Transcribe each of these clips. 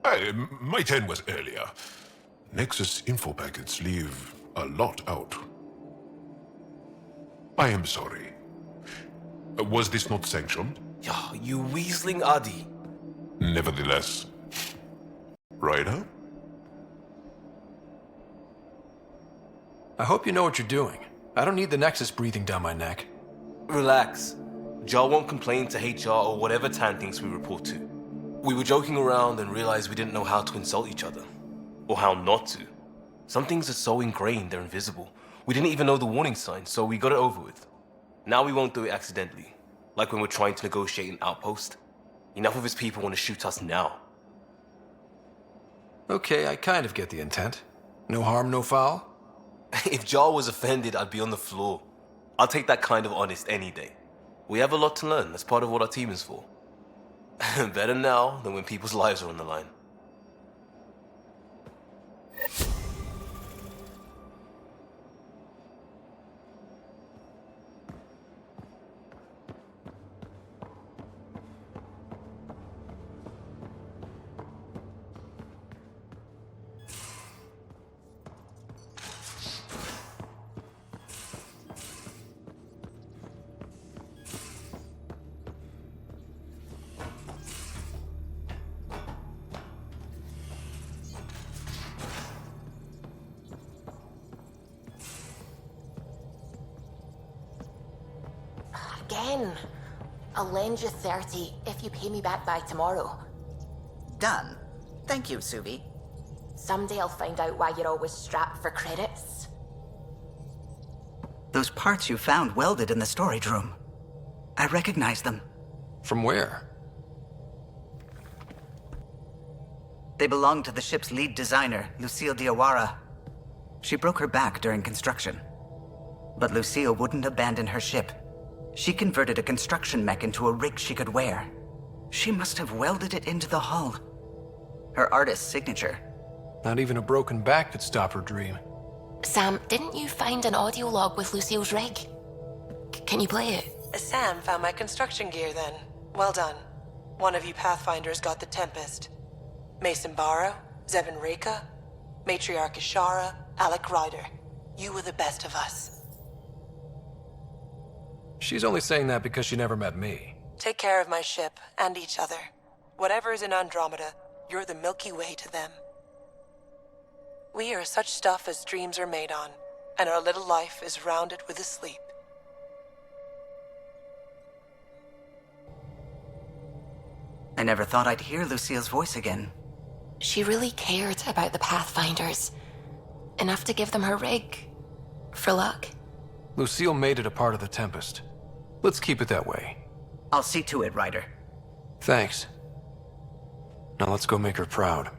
My turn was earlier. Nexus info packets leave a lot out. I am sorry. Was this not sanctioned? Yeah, you weaseling Adi. Nevertheless. Ryder? I hope you know what you're doing. I don't need the Nexus breathing down my neck. Relax. Jar won't complain to HR or whatever Tan thinks we report to. We were joking around and realized we didn't know how to insult each other. Or how not to. Some things are so ingrained they're invisible. We didn't even know the warning sign, so we got it over with. Now we won't do it accidentally. Like when we're trying to negotiate an outpost. Enough of his people want to shoot us now. Okay, I kind of get the intent. No harm, no foul? If Jar was offended, I'd be on the floor. I'll take that kind of honest any day. We have a lot to learn. That's part of what our team is for. Better now than when people's lives are on the line. Again. I'll lend you 30 if you pay me back by tomorrow. Done. Thank you, Suvi. Someday I'll find out why you're always strapped for credits. Those parts you found welded in the storage room. I recognize them. From where? They belong to the ship's lead designer, Lucille Diawara. She broke her back during construction. But Lucille wouldn't abandon her ship. She converted a construction mech into a rig she could wear. She must have welded it into the hull. Her artist's signature. Not even a broken back could stop her dream. Sam, didn't you find an audio log with Lucille's rig? Can you play it? Sam found my construction gear then. Well done. One of you Pathfinders got the Tempest. Mason Barrow, Zevin Reka, Matriarch Ishara, Alec Ryder. You were the best of us. She's only saying that because she never met me. Take care of my ship and each other. Whatever is in Andromeda, you're the Milky Way to them. We are such stuff as dreams are made on, and our little life is rounded with a sleep. I never thought I'd hear Lucille's voice again. She really cared about the Pathfinders. Enough to give them her rig. For luck. Lucille made it a part of the Tempest. Let's keep it that way. I'll see to it, Ryder. Thanks. Now let's go make her proud.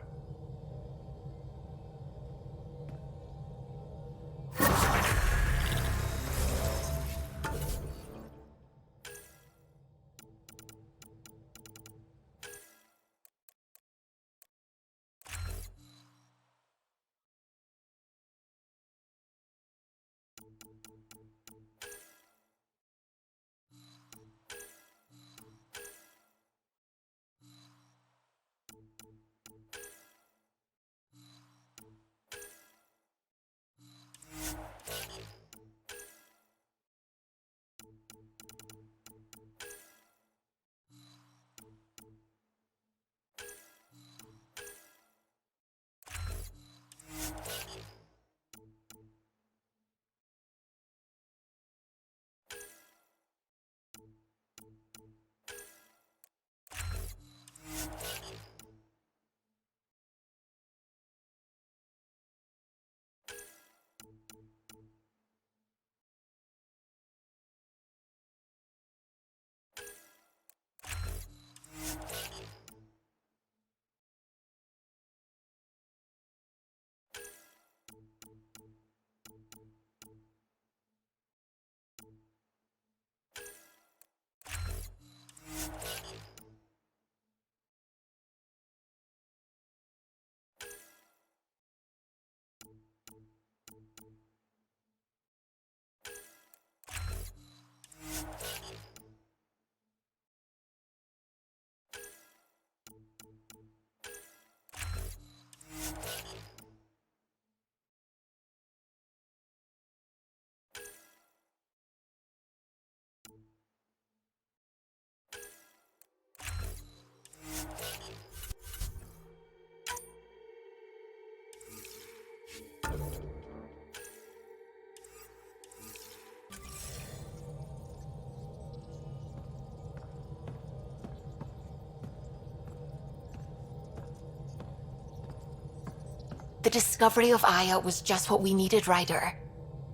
The discovery of Aya was just what we needed, Ryder.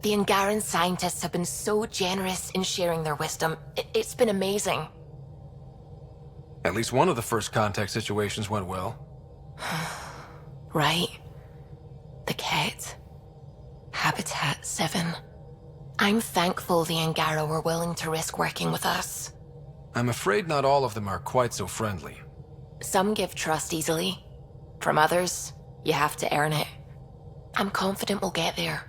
The Angaran scientists have been so generous in sharing their wisdom. It's been amazing. At least one of the first contact situations went well. Right? The Ket. Habitat 7. I'm thankful the Angara were willing to risk working with us. I'm afraid not all of them are quite so friendly. Some give trust easily. From others, you have to earn it. I'm confident we'll get there.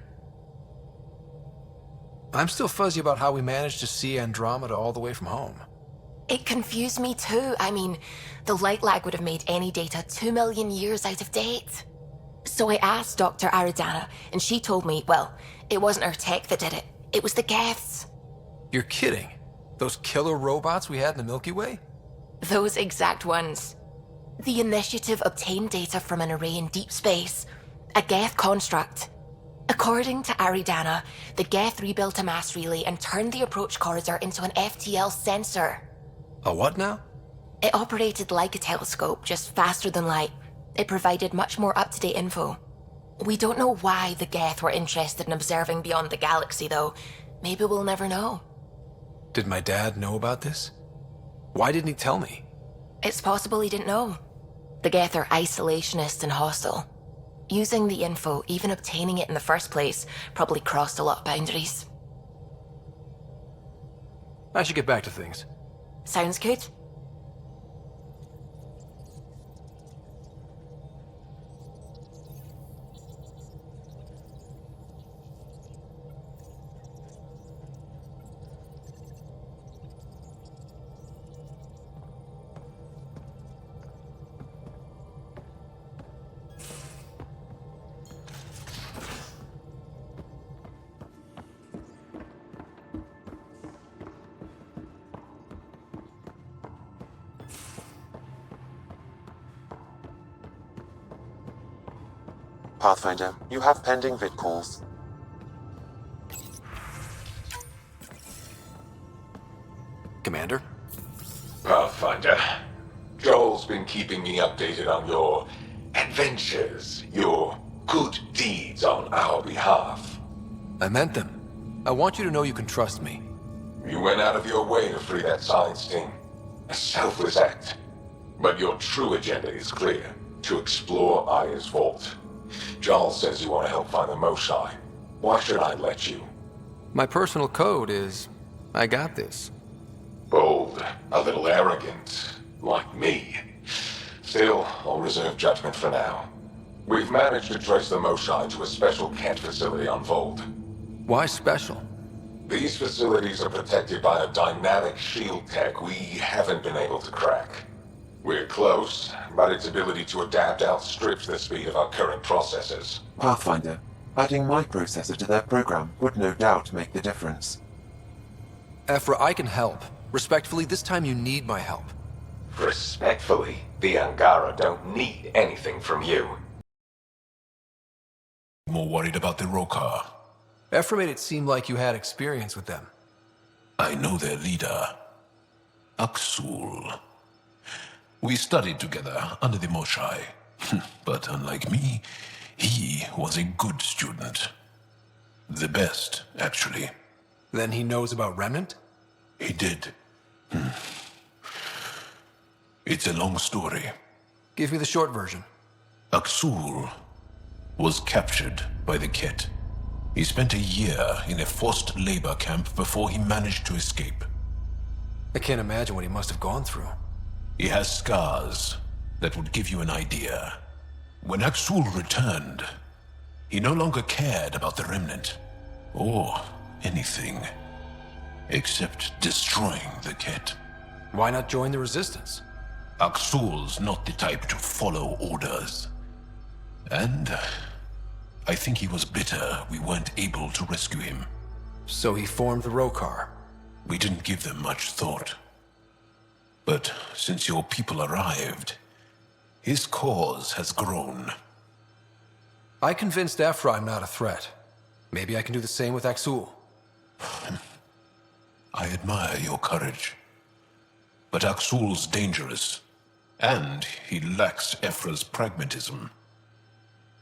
I'm still fuzzy about how we managed to see Andromeda all the way from home. It confused me too. I mean, the light lag would have made any data 2 million years out of date. So I asked Dr. Aridana, and she told me, well, it wasn't her tech that did it. It was the Geths. You're kidding? Those killer robots we had in the Milky Way? Those exact ones. The initiative obtained data from an array in deep space, a Geth construct. According to Aridana, the Geth rebuilt a mass relay and turned the approach corridor into an FTL sensor. A what now? It operated like a telescope, just faster than light. It provided much more up-to-date info. We don't know why the Geth were interested in observing beyond the galaxy, though. Maybe we'll never know. Did my dad know about this? Why didn't he tell me? It's possible he didn't know. The Geth are isolationist and hostile. Using the info, even obtaining it in the first place, probably crossed a lot of boundaries. I should get back to things. Sounds good. Pathfinder, you have pending vid calls. Commander? Pathfinder, Joel's been keeping me updated on your adventures, your good deeds on our behalf. I meant them. I want you to know you can trust me. You went out of your way to free that science team. A selfless act. But your true agenda is clear. To explore Aya's vault. Joel says you want to help find the Mosai. Why should I let you? My personal code is, I got this. Bold, a little arrogant, like me. Still, I'll reserve judgment for now. We've managed to trace the Mosai to a special Kent facility on Vold. Why special? These facilities are protected by a dynamic shield tech we haven't been able to crack. We're close, but its ability to adapt outstrips the speed of our current processors. Pathfinder, adding my processor to their program would no doubt make the difference. Ephra, I can help. Respectfully, this time you need my help. Respectfully, the Angara don't need anything from you. More worried about the Rokar. Ephra made it seem like you had experience with them. I know their leader, Aksul. We studied together under the Mosai. But unlike me, he was a good student. The best, actually. Then he knows about Remnant? He did. It's a long story. Give me the short version. Aksul was captured by the Ket. He spent a year in a forced labor camp before he managed to escape. I can't imagine what he must have gone through. He has scars that would give you an idea. When Aksul returned, he no longer cared about the Remnant, or anything, except destroying the Ket. Why not join the Resistance? Aksul's not the type to follow orders. And I think he was bitter we weren't able to rescue him. So he formed the Rokar. We didn't give them much thought. But since your people arrived, his cause has grown. I convinced Ephra I'm not a threat. Maybe I can do the same with Aksul. I admire your courage. But Aksul's dangerous, and he lacks Ephra's pragmatism.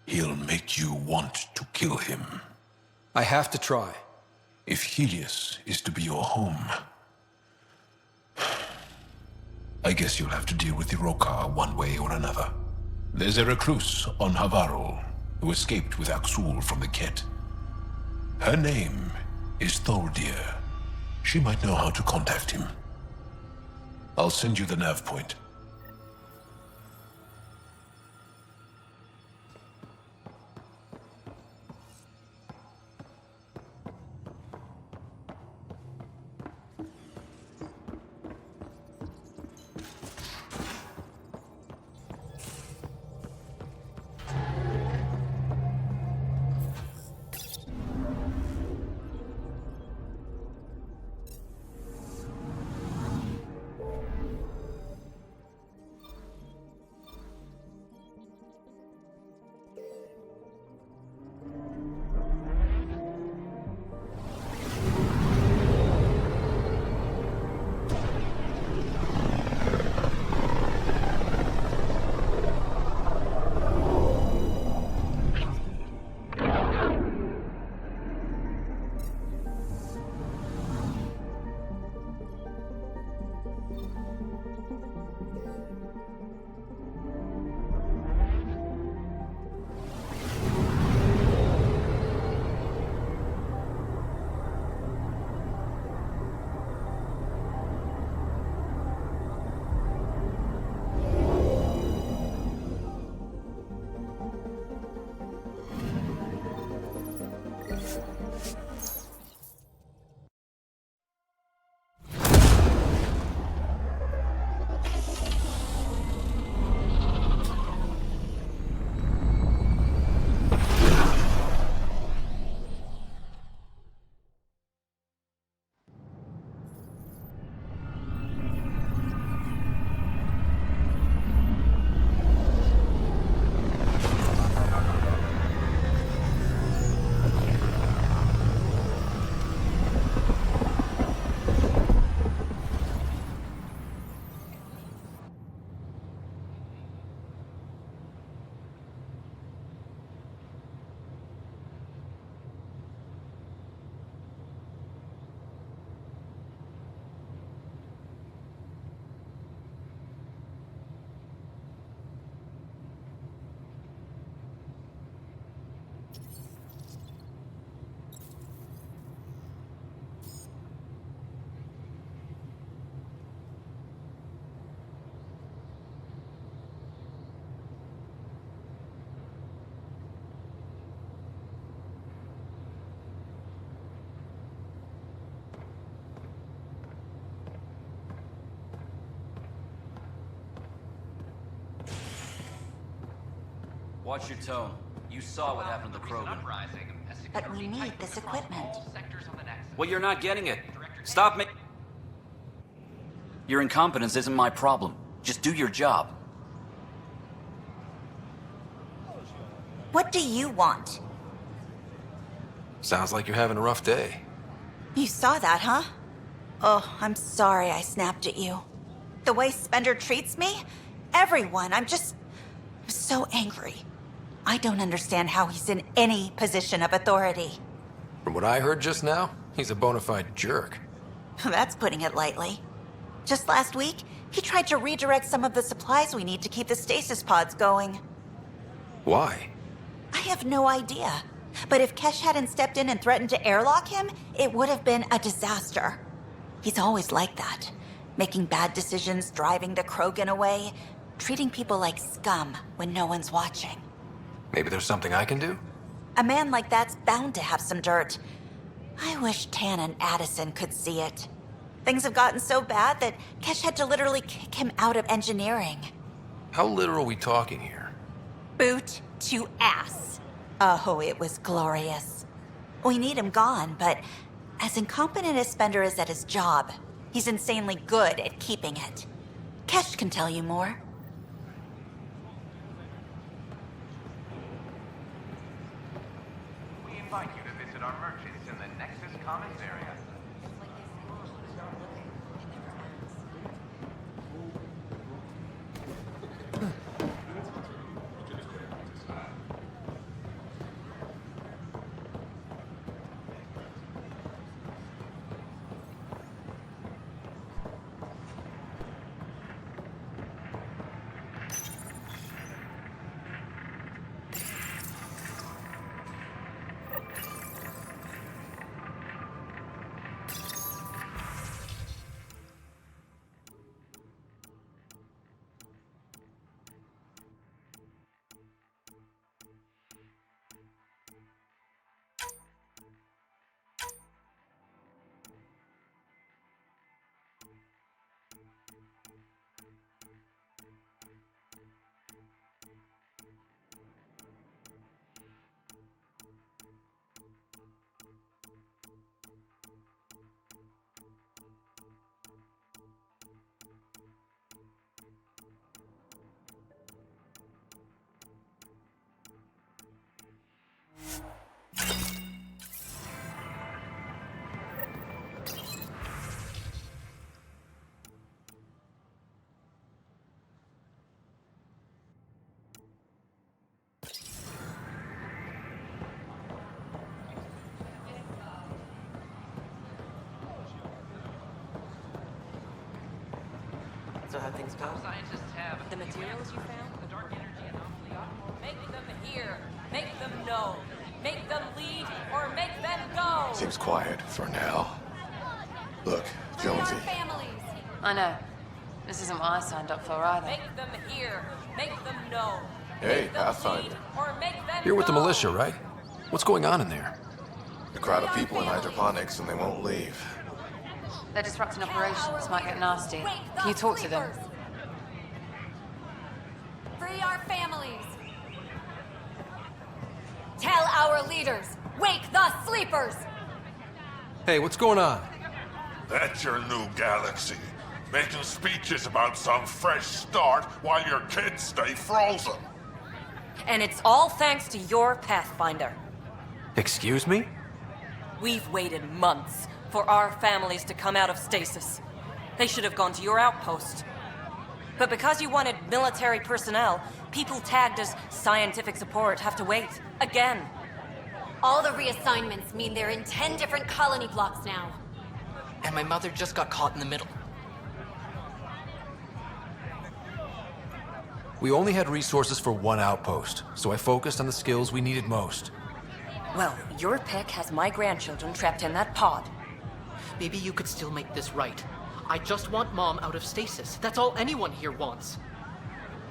He'll make you want to kill him. I have to try. If Helios is to be your home, I guess you'll have to deal with the Rokar one way or another. There's a recluse on Havarul who escaped with Aksul from the Ket. Her name is Tholdir. She might know how to contact him. I'll send you the nav point. Watch your tone. You saw what happened to the Krogan. But we need this equipment. Well, you're not getting it. Stop me. Your incompetence isn't my problem. Just do your job. What do you want? Sounds like you're having a rough day. You saw that, huh? Oh, I'm sorry I snapped at you. The way Spender treats me? Everyone, I'm so angry. I don't understand how he's in any position of authority. From what I heard just now, he's a bona fide jerk. That's putting it lightly. Just last week, he tried to redirect some of the supplies we need to keep the stasis pods going. Why? I have no idea. But if Kesh hadn't stepped in and threatened to airlock him, it would have been a disaster. He's always like that. Making bad decisions, driving the Krogan away, treating people like scum when no one's watching. Maybe there's something I can do? A man like that's bound to have some dirt. I wish Tan and Addison could see it. Things have gotten so bad that Kesh had to literally kick him out of engineering. How literal are we talking here? Boot to ass. Oh, it was glorious. We need him gone, but as incompetent as Spender is at his job, he's insanely good at keeping it. Kesh can tell you more. We invite you to visit our merchants in the Nexus Commons area. how things go. The materials you found? Make them hear. Make them know. Make them lead or make them go. Seems quiet for now. Look, Jonesy. I know. This isn't what I signed up for either. Make them hear. Make them know. Hey, Pathfinder. Or make them You're with the go. militia, right? What's going on in there? A crowd of people in hydroponics and they won't leave. They're disrupting operations. Might get nasty. Can you talk to them? Free our families. Tell our leaders. Wake the sleepers. Hey, what's going on? That's your new galaxy. Making speeches about some fresh start while your kids stay frozen. And it's all thanks to your Pathfinder. Excuse me? We've waited months for our families to come out of stasis. They should have gone to your outpost. But because you wanted military personnel, people tagged as scientific support have to wait. Again. All the reassignments mean they're in 10 different colony blocks now. And my mother just got caught in the middle. We only had resources for one outpost, so I focused on the skills we needed most. Well, your pick has my grandchildren trapped in that pod. Maybe you could still make this right. I just want Mom out of stasis. That's all anyone here wants.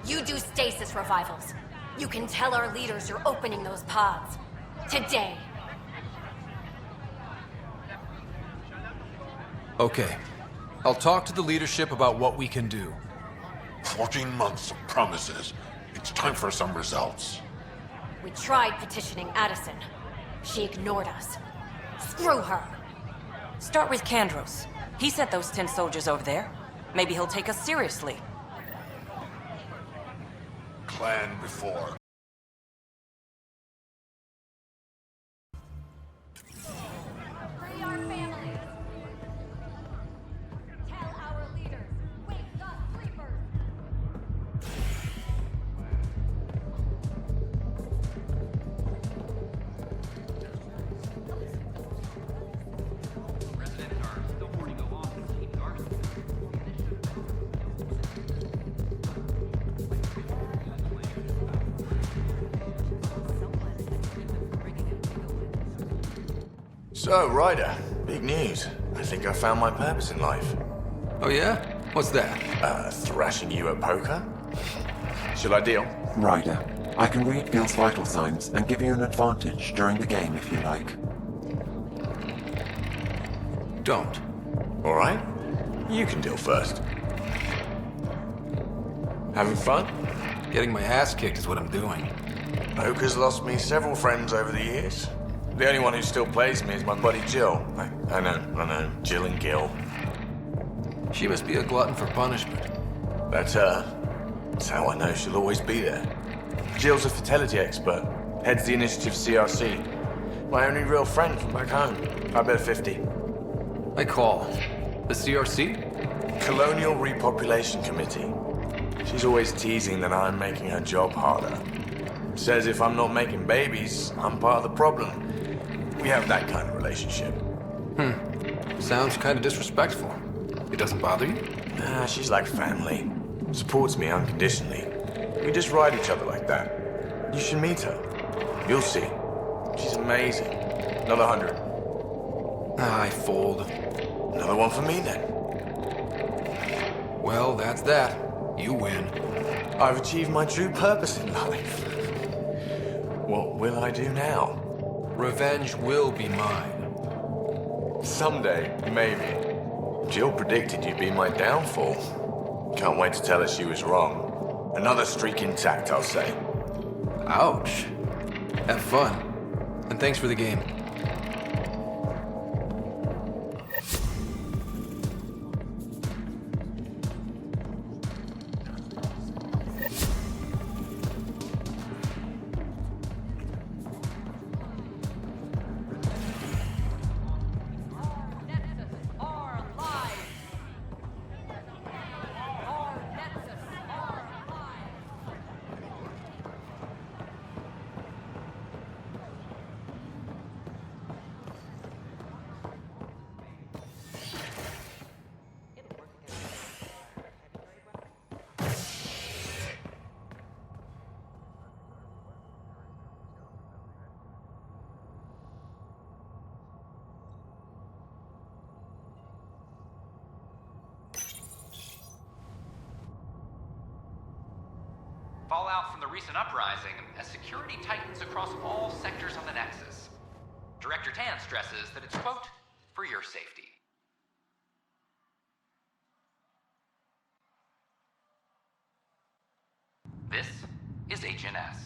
You do stasis revivals. You can tell our leaders you're opening those pods. Today. Okay. I'll talk to the leadership about what we can do. 14 months of promises. It's time for some results. We tried petitioning Addison. She ignored us. Screw her. Start with Kandros. He sent those 10 soldiers over there. Maybe he'll take us seriously. Clan before. Free our families. Tell our leaders. Wake the sleepers. So, Ryder, big news. I think I found my purpose in life. Oh yeah? What's that? Thrashing you at poker? Should I deal? Ryder, I can read Gil's vital signs and give you an advantage during the game if you like. Don't. All right. You can deal first. Having fun? Getting my ass kicked is what I'm doing. Poker's lost me several friends over the years. The only one who still plays me is my buddy Jill. I know. Jill and Gil. She must be a glutton for punishment. That's her. That's how I know she'll always be there. Jill's a fertility expert. Heads the initiative CRC. My only real friend from back home. I bet 50. I call. The CRC? Colonial Repopulation Committee. She's always teasing that I'm making her job harder. Says if I'm not making babies, I'm part of the problem. We have that kind of relationship. Sounds kind of disrespectful. It doesn't bother you? Nah, she's like family. Supports me unconditionally. We just ride each other like that. You should meet her. You'll see. She's amazing. Another 100. I fold. Another one for me then. Well, that's that. You win. I've achieved my true purpose in life. What will I do now? Revenge will be mine. Someday, maybe. Jill predicted you'd be my downfall. Can't wait to tell her she was wrong. Another streak intact, I'll say. Ouch. Have fun. And thanks for the game. fallout from the recent uprising as security tightens across all sectors of the Nexus. Director Tan stresses that it's, quote, for your safety. This is HNS.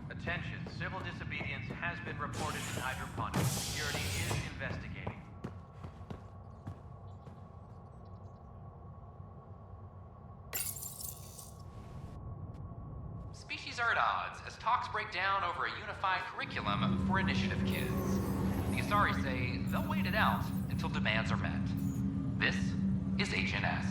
Attention, civil disobedience has been reported in hydroponics. Security is investigating. Species are at odds as talks break down over a unified curriculum for initiative kids. The Asari say they'll wait it out until demands are met. This is HNS.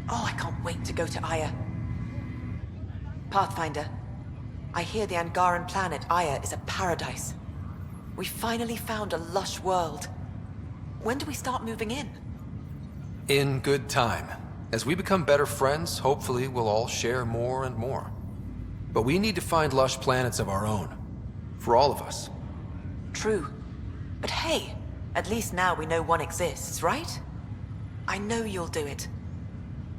Oh, I can't wait to go to Aya. Pathfinder, I hear the Angaran planet Aya is a paradise. We finally found a lush world. When do we start moving in? In good time. As we become better friends, hopefully we'll all share more and more. But we need to find lush planets of our own. For all of us. True. But hey, at least now we know one exists, right? I know you'll do it.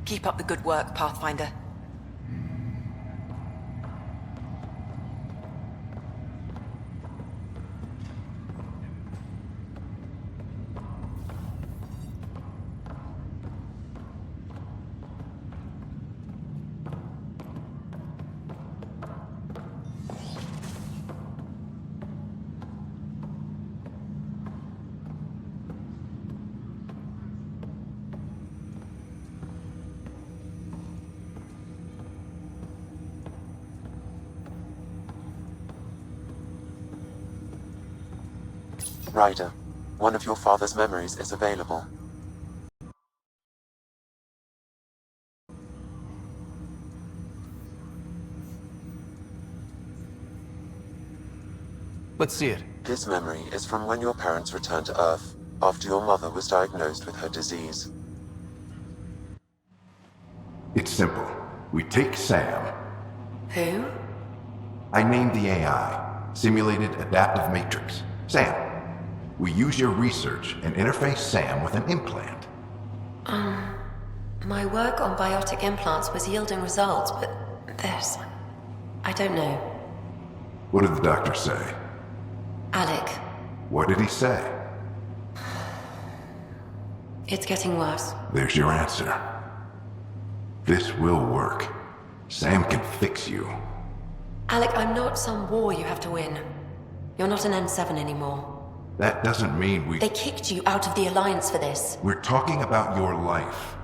Keep up the good work, Pathfinder. Ryder, one of your father's memories is available. Let's see it. This memory is from when your parents returned to Earth, after your mother was diagnosed with her disease. It's simple. We take Sam. Who? I named the AI, Simulated Adaptive Matrix. Sam. We use your research and interface Sam with an implant. My work on biotic implants was yielding results, but this... I don't know. What did the doctor say? Alec, What did he say? it's getting worse. There's your answer. This will work. Sam can fix you. Alec, I'm not some war you have to win. You're not an N7 anymore. That doesn't mean we... They kicked you out of the Alliance for this. We're talking about your life.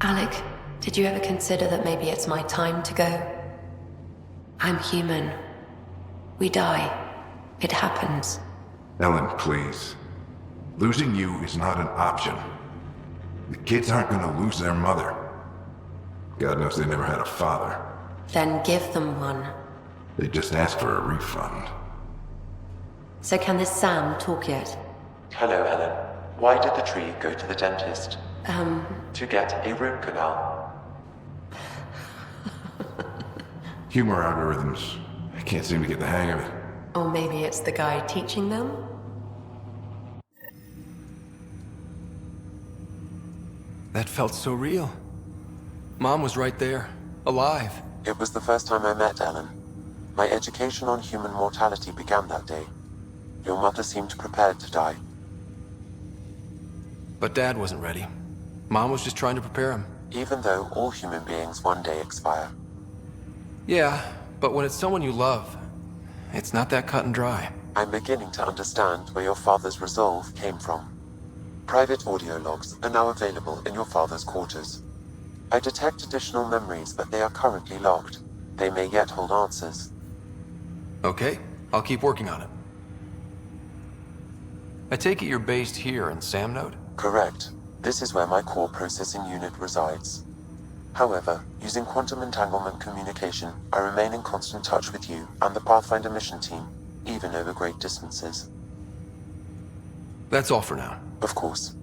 Alec, did you ever consider that maybe it's my time to go? I'm human. We die. It happens. Ellen, please. Losing you is not an option. The kids aren't gonna lose their mother. God knows they never had a father. Then give them one. They just asked for a refund. So can this Sam talk yet? Hello, Ellen. Why did the tree go to the dentist? To get a root canal. Humor algorithms. I can't seem to get the hang of it. Or maybe it's the guy teaching them? That felt so real. Mom was right there, alive. It was the first time I met Ellen. My education on human mortality began that day. Your mother seemed prepared to die. But Dad wasn't ready. Mom was just trying to prepare him. Even though all human beings one day expire. Yeah, but when it's someone you love, it's not that cut and dry. I'm beginning to understand where your father's resolve came from. Private audio logs are now available in your father's quarters. I detect additional memories, but they are currently logged. They may yet hold answers. Okay, I'll keep working on it. I take it you're based here in Samnode? Correct. This is where my core processing unit resides. However, using quantum entanglement communication, I remain in constant touch with you and the Pathfinder mission team, even over great distances. That's all for now. Of course.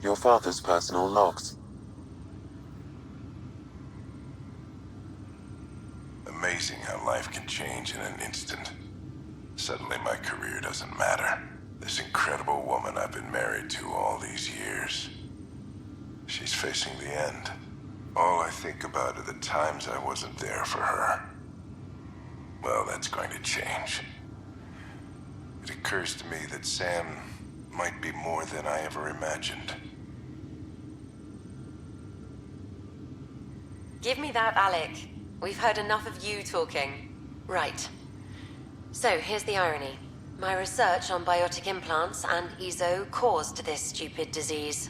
Your father's personal logs. Amazing how life can change in an instant. Suddenly my career doesn't matter. This incredible woman I've been married to all these years. She's facing the end. All I think about are the times I wasn't there for her. Well, that's going to change. It occurs to me that Sam might be more than I ever imagined. Give me that, Alec. We've heard enough of you talking. Right. So, here's the irony. My research on biotic implants and EZO caused this stupid disease.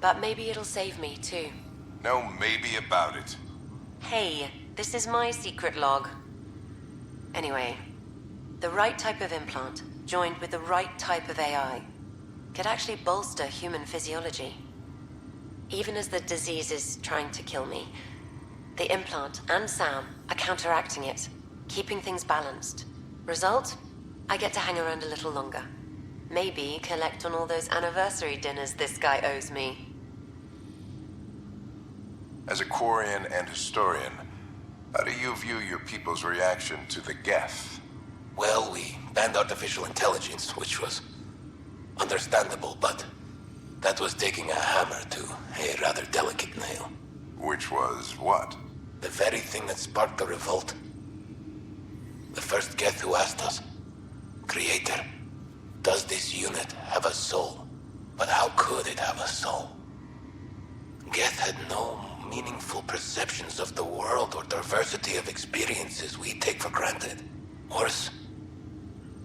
But maybe it'll save me, too. No maybe about it. Hey, this is my secret log. Anyway, the right type of implant, joined with the right type of AI, could actually bolster human physiology. Even as the disease is trying to kill me, the implant and Sam are counteracting it, keeping things balanced. Result? I get to hang around a little longer. Maybe collect on all those anniversary dinners this guy owes me. As a Quarian and historian, how do you view your people's reaction to the Geth? Well, we banned artificial intelligence, which was understandable, but that was taking a hammer to a rather delicate nail. Which was what? The very thing that sparked the revolt. The first Geth who asked us, Creator, does this unit have a soul? But how could it have a soul? Geth had no meaningful perceptions of the world or diversity of experiences we take for granted. Worse,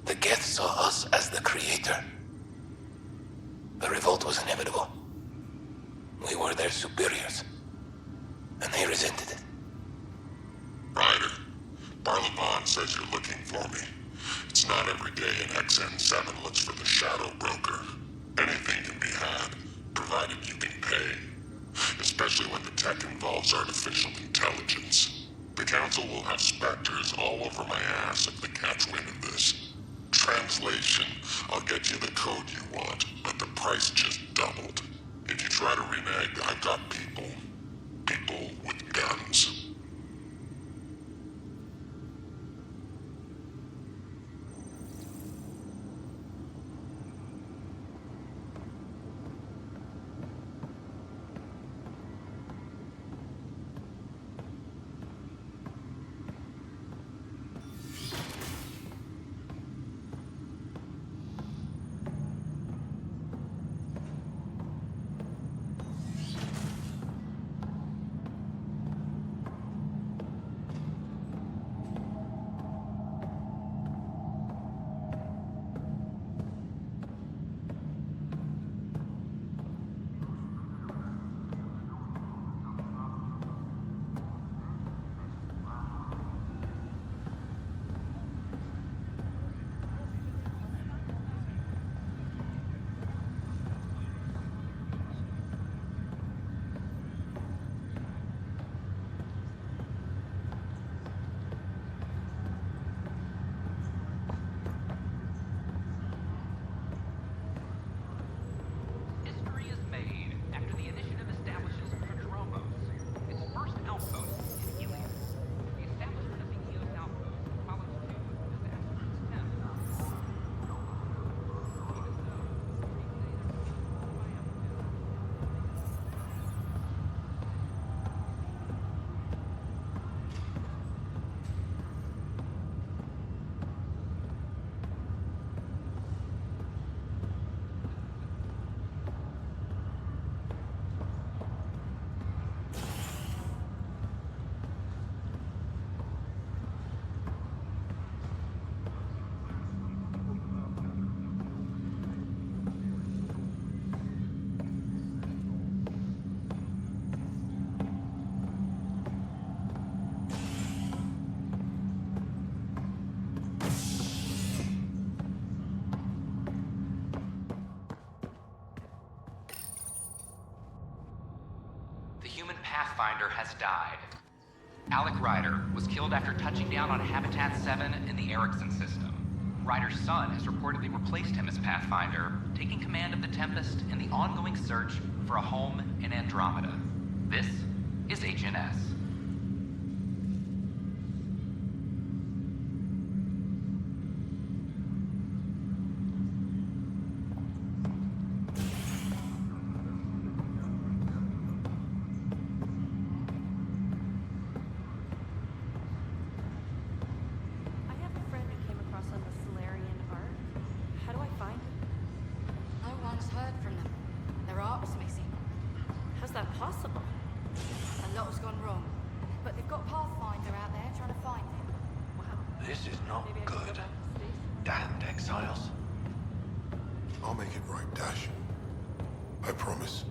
the Geth saw us as the Creator. The revolt was inevitable. We were their superiors, and they resented it. Ryder, Barlabon says you're looking for me. It's not every day an XN7 looks for the Shadow Broker. Anything can be had, provided you can pay. Especially when the tech involves artificial intelligence. The Council will have specters all over my ass if they catch wind of this. Translation, I'll get you the code you want, but the price just doubled. If you try to renege, I've got people. People with guns. The human Pathfinder has died. Alec Ryder was killed after touching down on Habitat 7 in the Erickson system. Ryder's son has reportedly replaced him as Pathfinder, taking command of the Tempest in the ongoing search for a home in Andromeda. This is HNS. This is not good. Damned exiles. I'll make it right, Dash. I promise.